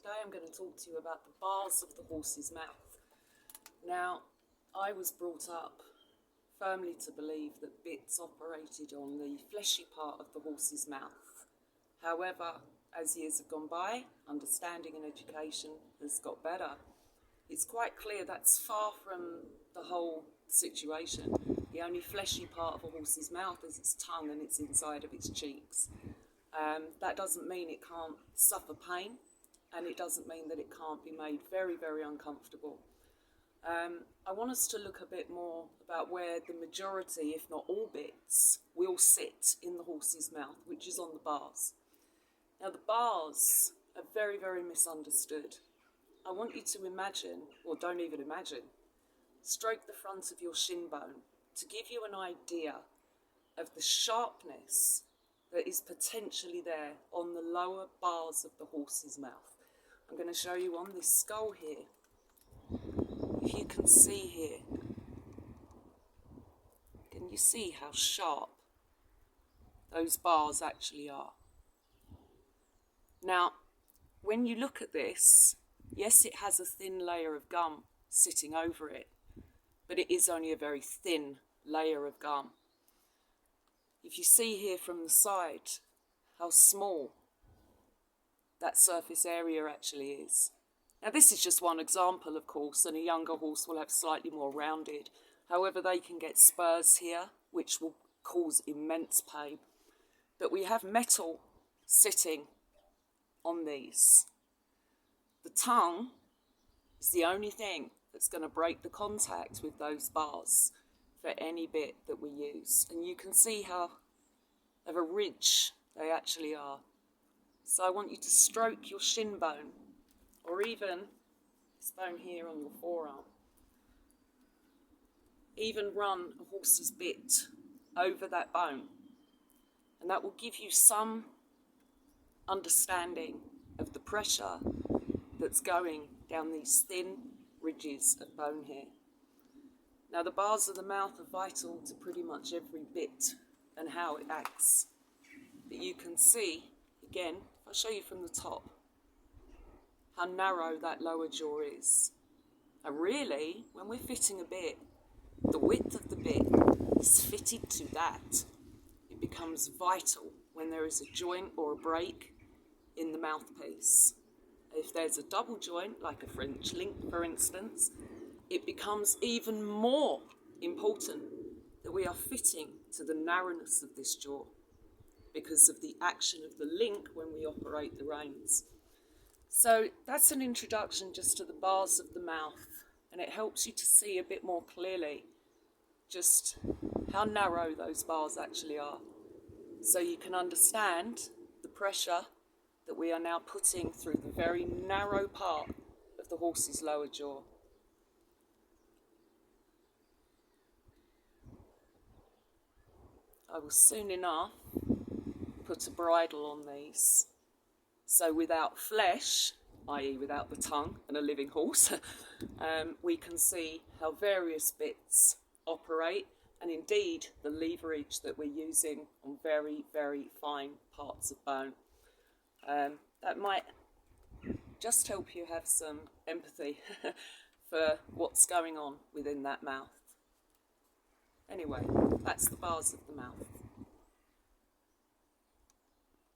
Today I'm going to talk to you about the bars of the horse's mouth. Now, I was brought up firmly to believe that bits operated on the fleshy part of the horse's mouth. However, as years have gone by, understanding and education has got better. It's quite clear that's far from the whole situation. The only fleshy part of a horse's mouth is its tongue and its inside of its cheeks. That doesn't mean it can't suffer pain, and it doesn't mean that it can't be made very, very uncomfortable. I want us to look a bit more about where the majority, if not all bits, will sit in the horse's mouth, which is on the bars. Now, the bars are very, very misunderstood. I want you to imagine, or don't even imagine, stroke the front of your shin bone to give you an idea of the sharpness that is potentially there on the lower bars of the horse's mouth. I'm going to show you on this skull here. If you can see here, can you see how sharp those bars actually are? Now, when you look at this, yes, it has a thin layer of gum sitting over it, but it is only a very thin layer of gum. If you see here from the side how small that surface area actually is. Now, this is just one example, of course, and a younger horse will have slightly more rounded. However, they can get spurs here, which will cause immense pain. But we have metal sitting on these. The tongue is the only thing that's going to break the contact with those bars for any bit that we use. And you can see how of a ridge they actually are. So I want you to stroke your shin bone, or even this bone here on your forearm. Even run a horse's bit over that bone, and that will give you some understanding of the pressure that's going down these thin ridges of bone here. Now, the bars of the mouth are vital to pretty much every bit and how it acts. But you can see, again, I'll show you from the top, how narrow that lower jaw is. And really, when we're fitting a bit, the width of the bit is fitted to that. It becomes vital when there is a joint or a break in the mouthpiece. If there's a double joint, like a French link, for instance, it becomes even more important that we are fitting to the narrowness of this jaw because of the action of the link when we operate the reins. So that's an introduction just to the bars of the mouth, and it helps you to see a bit more clearly just how narrow those bars actually are. So you can understand the pressure that we are now putting through the very narrow part of the horse's lower jaw. I will soon enough put a bridle on these. So without flesh, i.e. without the tongue and a living horse, we can see how various bits operate, and indeed the leverage that we're using on very, very fine parts of bone. That might just help you have some empathy for what's going on within that mouth. Anyway, that's the bars of the mouth.